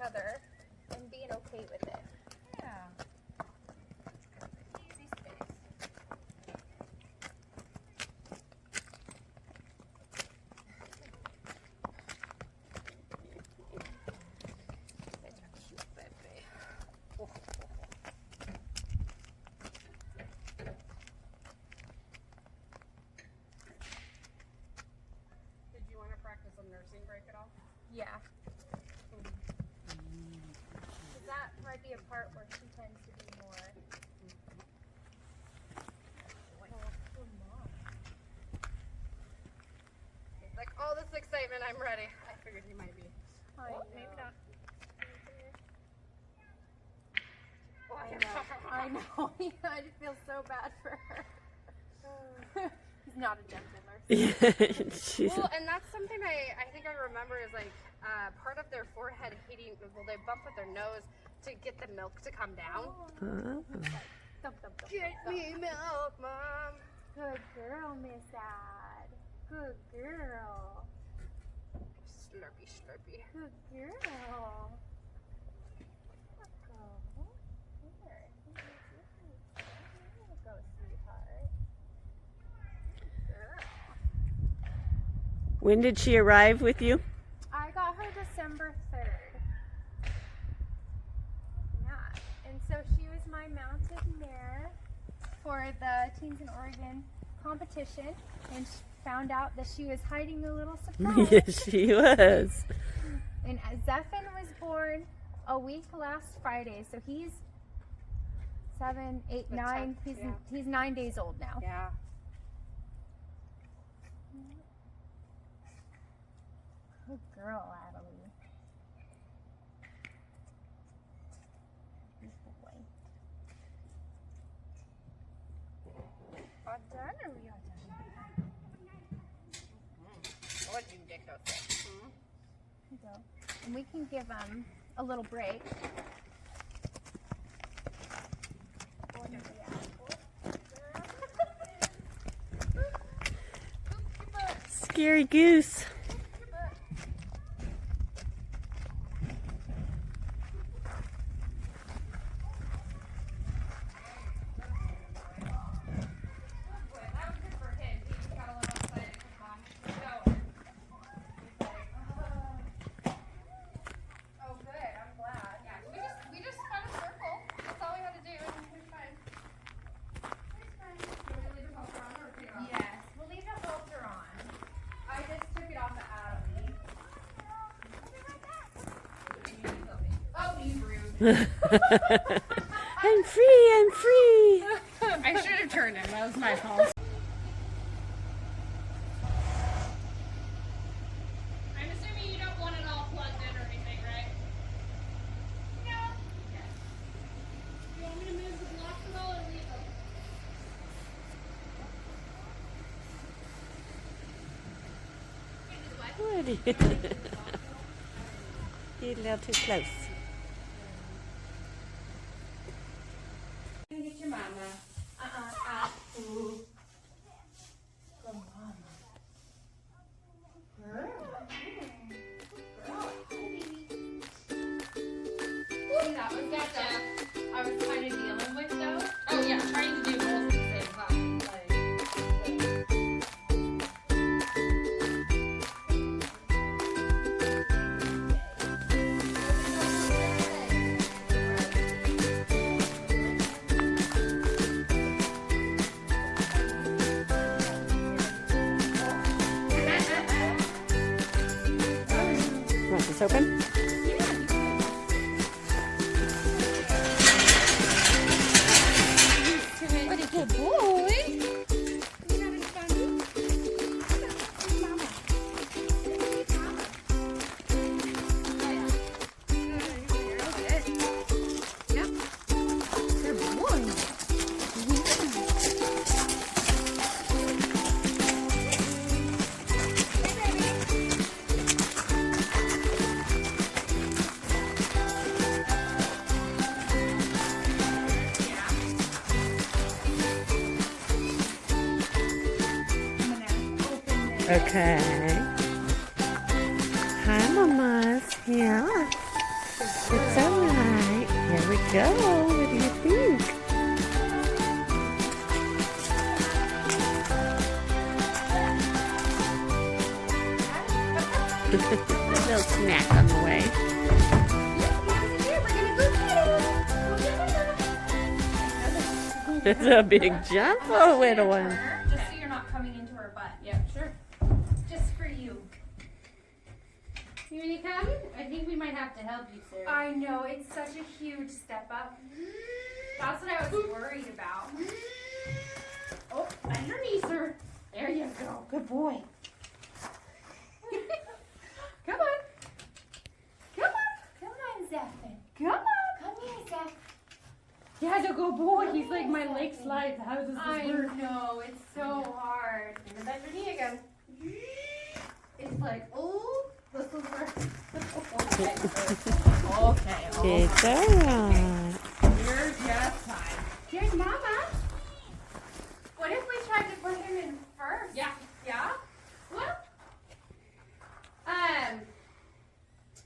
other and being okay with it. Yeah. Easy space. It's a cute baby. Oh. Did you want to practice a nursing break at all? Yeah. That might be a part where she tends to be more. Like all this excitement, I'm ready. I figured he might be. Oh, maybe not. I know. I feel so bad for her. He's not a gentle nurse. Well, and that's something I think I remember is like part of their forehead hitting. Well, they bump with their nose to get the milk to come down. Thump, thump, thump, Get thump. me milk, Mom. Good girl, Miss Ad. Good girl. Slurpy, slurpy. Good girl. Here. There you go, sweetheart. Girl. When did she arrive with you? I got her December 3rd. Yeah. And so she was my mounted mare for the Teens in Oregon competition, and found out that she was hiding a little surprise. Yes, she was. And Zephin was born a week last Friday, so he's 7, 8, 9. He's 9 days old now. Yeah. Good girl, Adelie. Good boy. All done or we all done? What did you get those? Here you go. And we can give them a little break. Scary goose. I'm free, I'm free. I should have turned him. That was my fault. I'm assuming you don't want it all plugged in or anything, right? No. Okay. You want me to move the blocks at all or leave them? What? You're a little too close. Get your mama. Ooh. Good mama. See, that was that stuff I was kind of dealing with though. Oh yeah, trying to do both at the same time. Want this open? What a good boy. Okay. Hi, mamas. Yeah. Good It's alright. Here we go. What do you think? A little snack on the way. It's a big jump for a little one. Just so you're not coming into her butt. Yeah, sure. Just for you. You want to come? I think we might have to help you, Sarah. I know, it's such a huge step up. That's what I was worried about. Oh, underneath her. There you go. Good boy. Come on. Come on. Come on, Zephyr. Come on. Come here, Zephyr. Yeah, the good boy. He's like my leg slides. How does this I work? know, it's so hard. And bend your knee again. It's like, oh, this is where. Okay. It's alright. Here's just time. Here's Mama. What if we tried to put him in first? Yeah. Yeah? Well,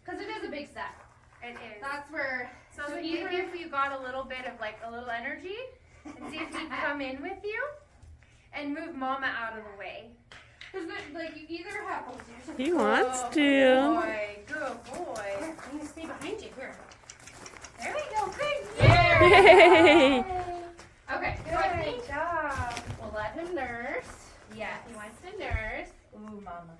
because it is a big step. It is. That's where. So maybe if you got a little bit of like a little energy and see if he'd come in with you and move Mama out of the way. Because like you either have. Oh, He wants Good to. boy. Good boy. Here, I'm gonna stay behind you. Here. There we go. Good. Yay! Okay. So I think Good job. we'll let him nurse. Yes. He wants to nurse. Ooh, Mama.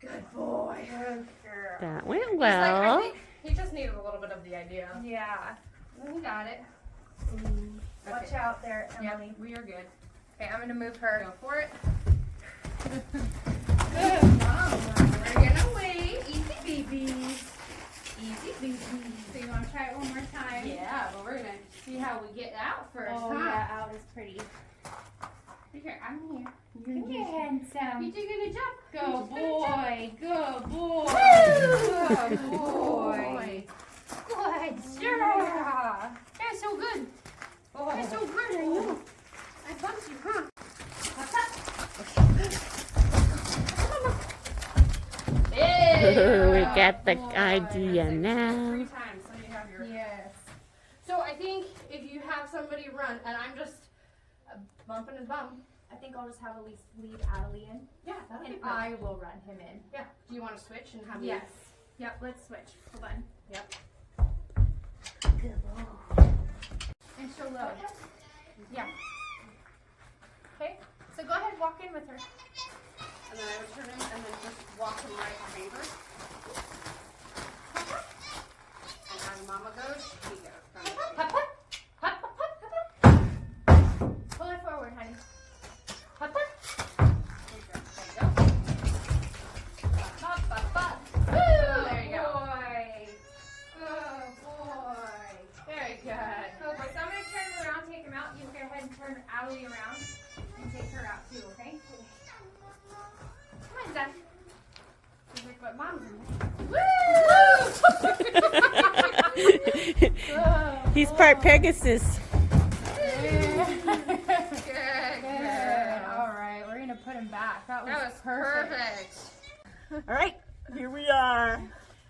Good boy. Good girl. That went He's like, I well. think he just needed a little bit of the idea. Yeah. We got it. Watch Okay. out there, Yep, Emily. we are good. Okay, I'm gonna move her. Go for it. Good mama. We're gonna wait. Easy, baby. Easy, baby. So you wanna try it one more time? Yeah, but we're gonna see how we get out first, Oh huh? yeah, out is pretty. Here, I'm here. Come here, You handsome. did a good job. Good boy. Good boy. Woo! Good boy. Good Yeah. That's so good. That's so good, I know. I bumped you, huh? We got the idea now. 3 times, so you have your. Yes. So I think if you have somebody run, and I'm just bumping his bum. I think I'll just have Elise lead Adelie in, Yeah, that'll be and good. I will run him in. Yeah. Do you want to switch and have Yes. Yep. Let's switch. Hold on. Yep. And she'll load. Yeah. Okay. So go ahead, walk in with her. And then I would turn him and then just walk him right behind her. And as Mama goes, he goes. Hop, hop. Hop, hop, hop, hop. Pull it forward, honey. Hop, hop. There you go. Hop, hop, hop. Woo! There you go. Boy. Good boy. Very good. Good boy. So I'm going to turn him around, take him out. You go ahead and turn Adelie around and take her out too, okay? Come on, Zeph. He's like, but Mom's in He's part Pegasus. Good. All right, we're going to put him back. That was perfect. All right, here we are.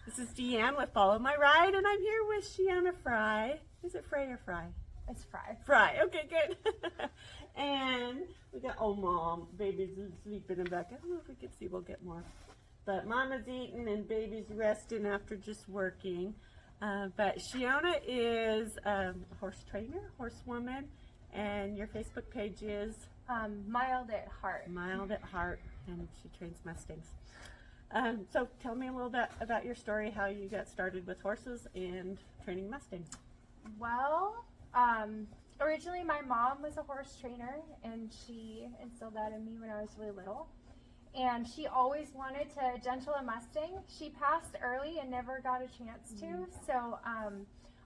This is Deanne with Follow My Ride, and I'm here with Sheona Frey. Is it Frey or Fry? It's fried. Frey. Okay, good. And we got, oh, Mom, baby's sleeping in back. I don't know if we can see. We'll get more. But Mama's eating and baby's resting after just working. But Sheona is a horse trainer, horsewoman, and your Facebook page is Mild at heart. Mild at Heart, and she trains Mustangs. So tell me a little bit about your story, how you got started with horses and training Mustangs. Well, originally my mom was a horse trainer, and she instilled that in me when I was really little. And she always wanted to gentle a Mustang. She passed early and never got a chance to. So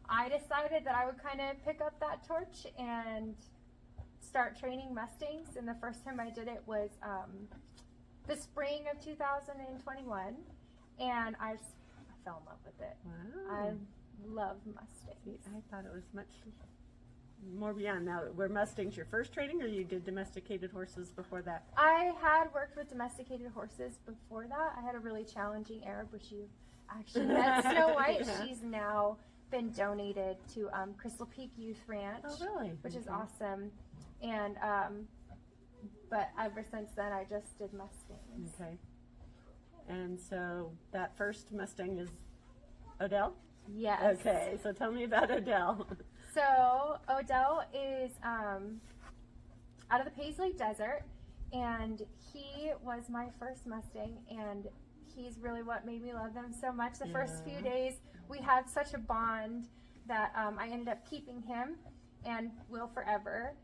I decided that I would kind of pick up that torch and start training Mustangs. And the first time I did it was the spring of 2021. And I fell in love with it. Wow. I love Mustangs. I thought it was much more beyond. Now, were Mustangs your first training, or you did domesticated horses before that? I had worked with domesticated horses before that. I had a really challenging Arab, which you actually met Snow White. Yeah. She's now been donated to Crystal Peak Youth Ranch, Oh, really? which is Okay. awesome. And but ever since then, I just did Mustangs. Okay. And so that first Mustang is Odell? Yes. Okay, so tell me about Odell. So Odell is out of the Paisley Desert, and he was my first Mustang, and he's really what made me love them so much. The first few days, we had such a bond that I ended up keeping him and will forever.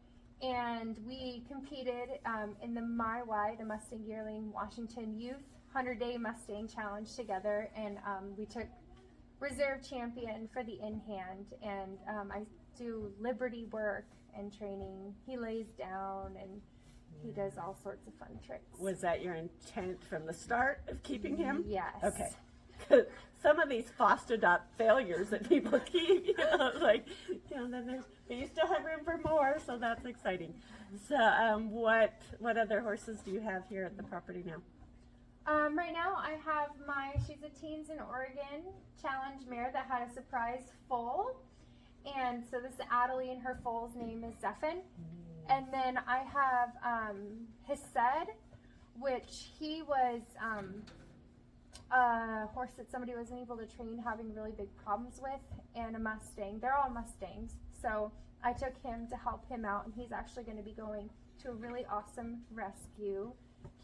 And we competed in the MyY, the Mustang Yearling Washington Youth 100-Day Mustang Challenge together, and we took reserve champion for the in-hand, and I do liberty work and training. He lays down and he does all sorts of fun tricks. Was that your intent from the start of keeping him? Yes. Okay. Some of these foster adopt failures that people keep, like, then there's, but you still have room for more, so that's exciting. So, what other horses do you have here at the property now? Right now I have she's a Teens in Oregon Challenge mare that had a surprise foal. And so this is Adelie, and her foal's name is Zephin. And then I have Hesed, which he was a horse that somebody wasn't able to train, having really big problems with, and a Mustang. They're all Mustangs. So I took him to help him out, and he's actually going to be going to a really awesome rescue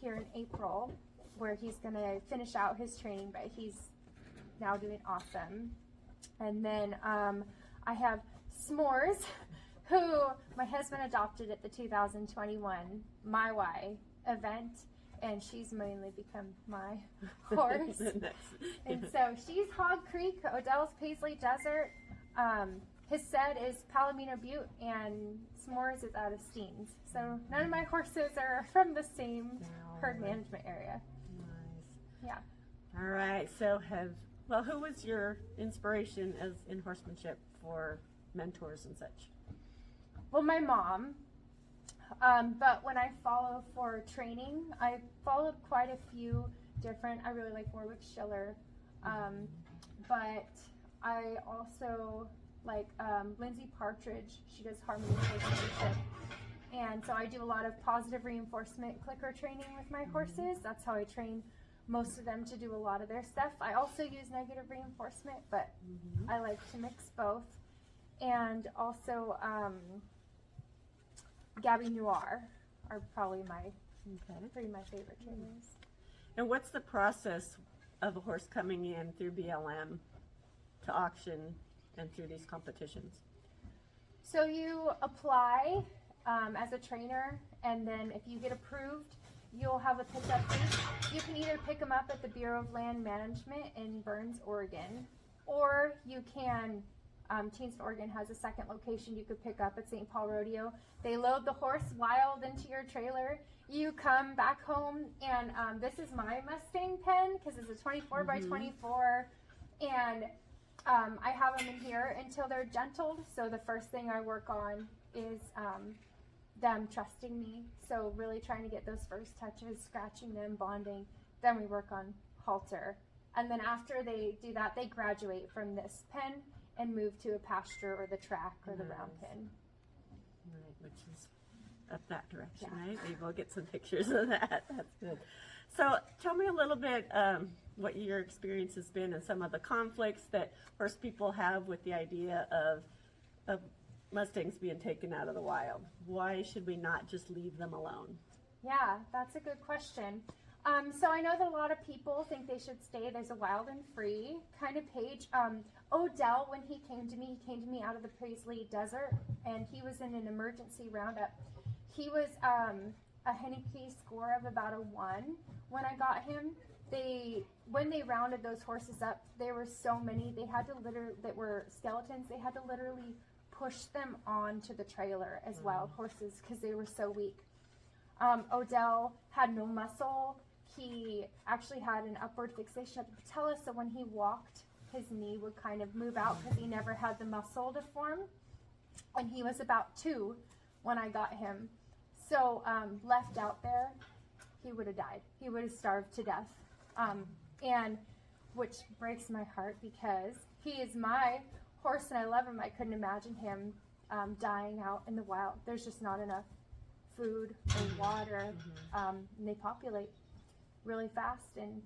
here in April, where he's going to finish out his training, but he's now doing awesome. And then I have S'mores, who my husband adopted at the 2021 MyY event, and she's mainly become my horse. And so she's Hog Creek, Odell's Paisley Desert, Hesed is Palomino Butte, and S'mores is out of Steens. So none of my horses are from the same herd management area. Nice. Yeah. All right. So who was your inspiration as in horsemanship for mentors and such? Well, my mom. But when I follow for training, I followed quite a few different. I really like Warwick Schiller, but I also like Lindsay Partridge. She does harmony horsemanship, and so I do a lot of positive reinforcement clicker training with my horses. That's how I train most of them to do a lot of their stuff. I also use negative reinforcement, but I like to mix both. And also Gabby Noir are probably three of my favorite trainers. And what's the process of a horse coming in through BLM to auction and through these competitions? So you apply as a trainer, and then if you get approved, you'll have a pickup fee. You can either pick them up at the Bureau of Land Management in Burns, Oregon, or you can, Teens in Oregon has a second location you could pick up at St. Paul Rodeo. They load the horse wild into your trailer. You come back home, and this is my Mustang pen because it's a 24 by 24, and I have them in here until they're gentled. So the first thing I work on is them trusting me. So really trying to get those first touches, scratching them, bonding. Then we work on halter. And then after they do that, they graduate from this pen and move to a pasture or the track or the round pen. Right, which is up that direction, Yeah. right? Maybe we'll get some pictures of that. That's good. So tell me a little bit what your experience has been and some of the conflicts that horse people have with the idea of Mustangs being taken out of the wild. Why should we not just leave them alone? Yeah, that's a good question. So I know that a lot of people think they should stay. There's a wild and free kind of page. Odell, when he came to me out of the Paisley Desert, and he was in an emergency roundup. He was a Henneke score of about a 1 when I got him. When they rounded those horses up, there were so many. They had to that were skeletons. They had to literally push them onto the trailer as wild horses because they were so weak. Odell had no muscle. He actually had an upward fixation at the patella, so when he walked, his knee would kind of move out because he never had the muscle to form. And he was about 2 when I got him. So left out there, he would have died. He would have starved to death. And which breaks my heart because he is my horse and I love him. I couldn't imagine him dying out in the wild. There's just not enough food or water, and they populate really fast, and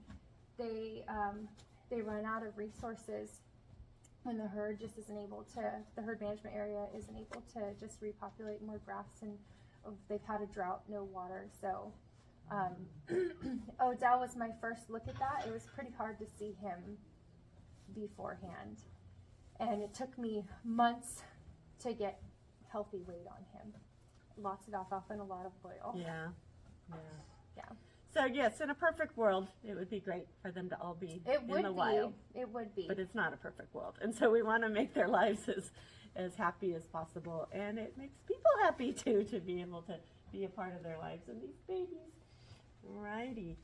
they run out of resources when the herd just isn't able to, the herd management area isn't able to just repopulate more grass, and they've had a drought, no water. So Odell was my first look at that. It was pretty hard to see him beforehand, and it took me months to get healthy weight on him. Lots of alfalfa and a lot of oil. Yeah. Yeah. So yes, in a perfect world, it would be great for them to all be in the wild. It would be. But it's not a perfect world. And so we want to make their lives as happy as possible. And it makes people happy too, to be able to be a part of their lives and these babies. Alrighty.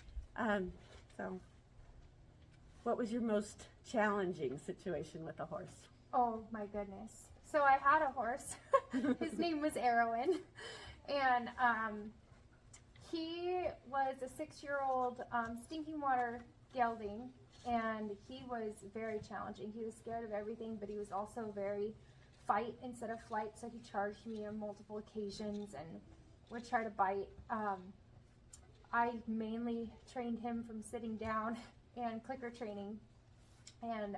So what was your most challenging situation with a horse? Oh my goodness. So I had a horse. His name was Erwin. And he was a 6-year-old stinking water gelding, and he was very challenging. He was scared of everything, but he was also very fight instead of flight, so he charged me on multiple occasions and would try to bite. I mainly trained him from sitting down and clicker training, and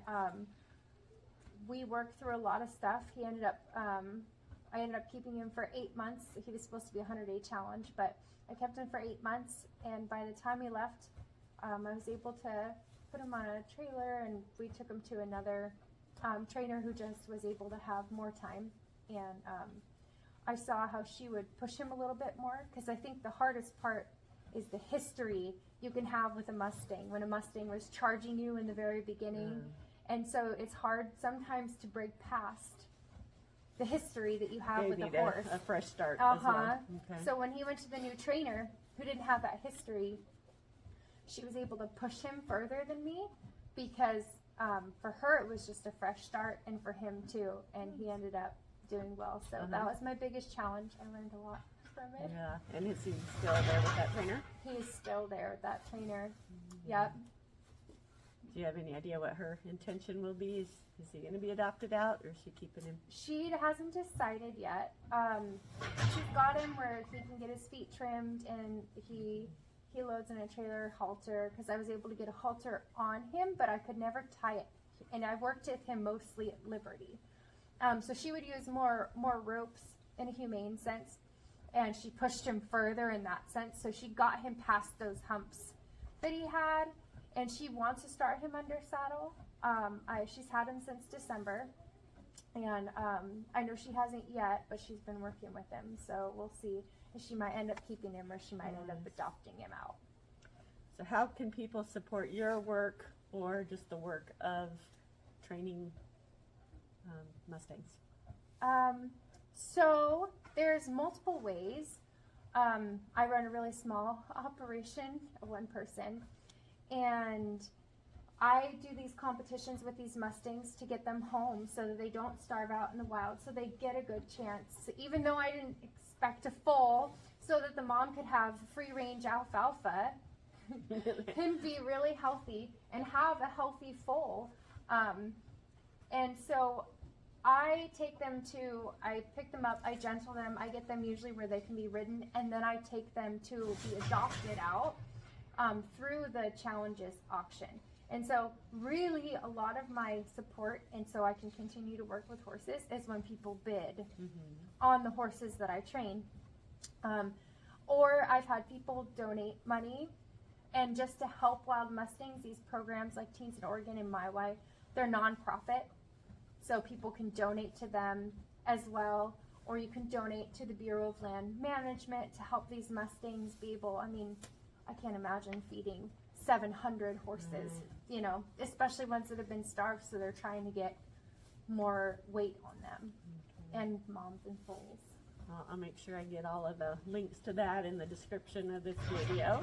we worked through a lot of stuff. He ended up, I ended up keeping him for 8 months. He was supposed to be a 100-day challenge, but I kept him for 8 months, and by the time he left, I was able to put him on a trailer, and we took him to another trainer who just was able to have more time. And I saw how she would push him a little bit more, because I think the hardest part is the history you can have with a Mustang, when a Mustang was charging you in the very beginning. And so it's hard sometimes to break past the history that you have with a horse. A fresh start as well. Okay. So when he went to the new trainer who didn't have that history, she was able to push him further than me, because for her it was just a fresh start, and for him too, and he ended up doing well. So that was my biggest challenge. I learned a lot from it. Yeah, and is he still there with that trainer? He is still there with that trainer. Yep. Do you have any idea what her intention will be? Is he going to be adopted out, or is she keeping him? She hasn't decided yet. She's got him where he can get his feet trimmed, and he loads in a trailer halter, because I was able to get a halter on him, but I could never tie it. And I worked with him mostly at Liberty. So she would use more ropes in a humane sense, and she pushed him further in that sense. So she got him past those humps that he had, and she wants to start him under saddle. She's had him since December, and I know she hasn't yet, but she's been working with him, so we'll see if she might end up keeping him or she might end up adopting him out. So how can people support your work, or just the work of training Mustangs? So there's multiple ways. I run a really small operation, one person, and I do these competitions with these Mustangs to get them home so that they don't starve out in the wild, so they get a good chance. Even though I didn't expect a foal, so that the mom could have free range alfalfa and be really healthy and have a healthy foal. And so I take them I pick them up, I gentle them, I get them usually where they can be ridden, and then I take them to be adopted out through the challenges auction. And so really a lot of my support, and so I can continue to work with horses, is when people bid on the horses that I train. Or I've had people donate money, and just to help wild Mustangs, these programs like Teens in Oregon and My Way, they're nonprofit, so people can donate to them as well, or you can donate to the Bureau of Land Management to help these Mustangs be able, I mean, I can't imagine feeding 700 horses, you know, especially ones that have been starved, so they're trying to get more weight on them, and moms and foals. I'll make sure I get all of the links to that in the description of this video.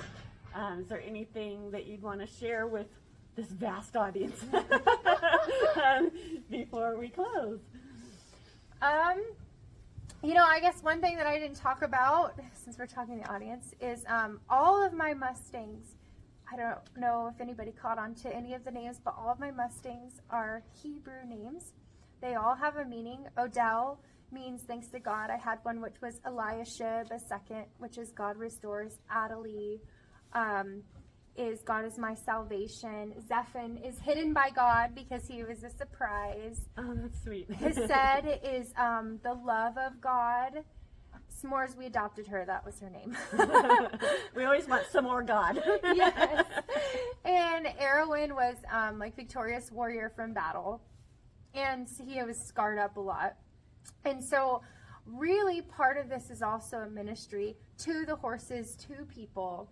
Is there anything that you'd want to share with this vast audience before we close? You know, I guess one thing that I didn't talk about, since we're talking to the audience, is all of my Mustangs I don't know if anybody caught on to any of the names, but all of my Mustangs are Hebrew names. They all have a meaning. Odell means thanks to God. I had one which was Eliashib, a second, which is God restores. Adelie is God is my salvation. Zephan is hidden by God because he was a surprise. Oh, that's sweet. Hesed is the love of God. S'mores, we adopted her. That was her name. We always want some more God. Yes. And Erwin was like victorious warrior from battle. And he was scarred up a lot. And so really part of this is also a ministry to the horses, to people.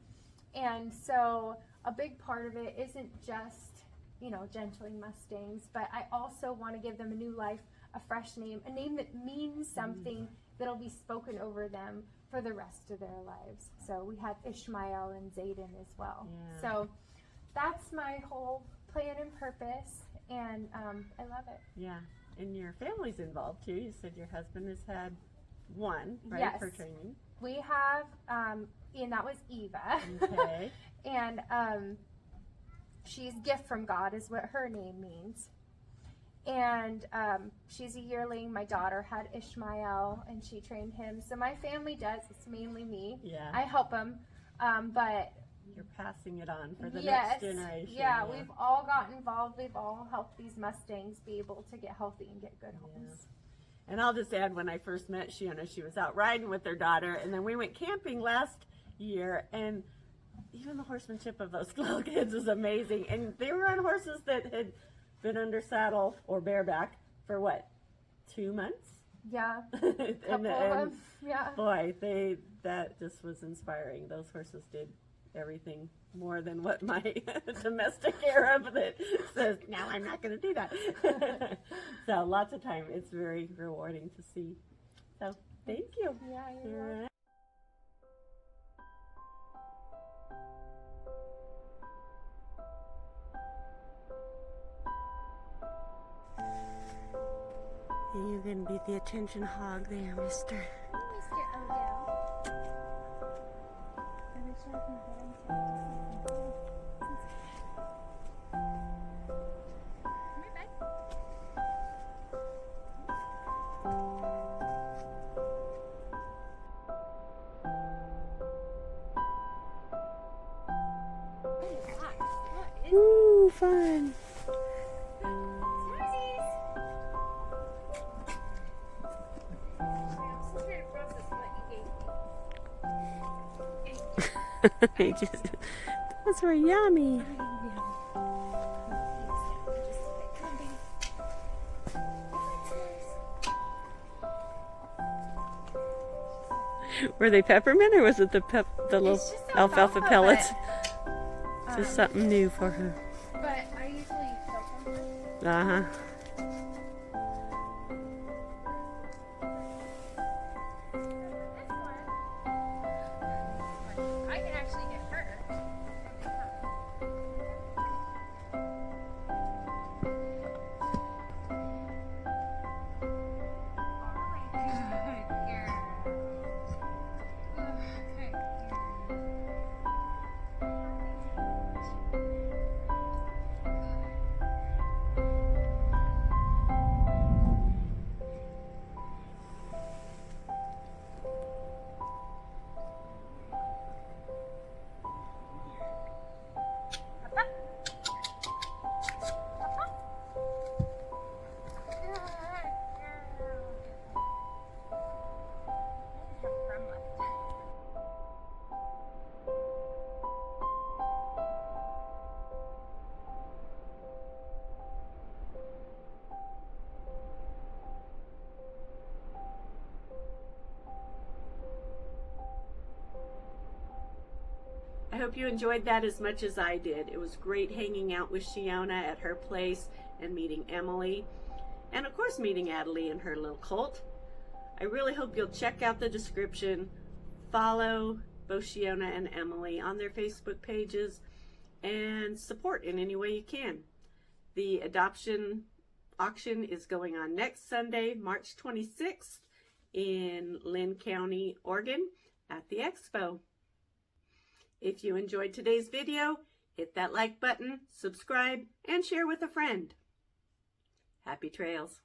And so a big part of it isn't just, you know, gentling Mustangs, but I also want to give them a new life, a fresh name, a name that means something that'll be spoken over them for the rest of their lives. So we had Ishmael and Zayden as well. Yeah. So that's my whole plan and purpose, and I love it. Yeah, and your family's involved too. You said your husband has had one, right, Yes. for training. We have, and that was Eva. Okay. And she's gift from God is what her name means. And she's a yearling. My daughter had Ishmael, and she trained him. So my family does. It's mainly me. Yeah. I help them, but You're passing it on for the yes, next generation. yeah, we've all gotten involved. We've all helped these Mustangs be able to get healthy and get good homes. And I'll just add, when I first met Sheona, she was out riding with her daughter, and then we went camping last year, and even the horsemanship of those little kids was amazing. And they were on horses that had been under saddle or bareback for what, 2 months? Yeah, and, couple of them. Yeah. Boy, that just was inspiring. Those horses did everything more than what my domestic Arab that says, no, I'm not going to do that. So lots of time. It's very rewarding to see. So thank you. Yeah, you're All welcome. right. You're going to be the attention hog there, mister. Mr. Odell. I wish I could get him to. Come here, bud. Oh, gosh. What is Ooh, fun. They just, those were yummy. Were they peppermint, or was it the little It's just alfalfa alfalfa, pellets? but, Just something new for her. But I usually soak them. Uh-huh. This one, I can actually get her. I hope you enjoyed that as much as I did. It was great hanging out with Sheona at her place and meeting Emily. And of course meeting Adelie and her little colt. I really hope you'll check out the description, follow both Sheona and Emily on their Facebook pages, and support in any way you can. The adoption auction is going on next Sunday, March 26th in Linn County, Oregon at the Expo. If you enjoyed today's video, Hit that like button, subscribe, and share with a friend. Happy trails.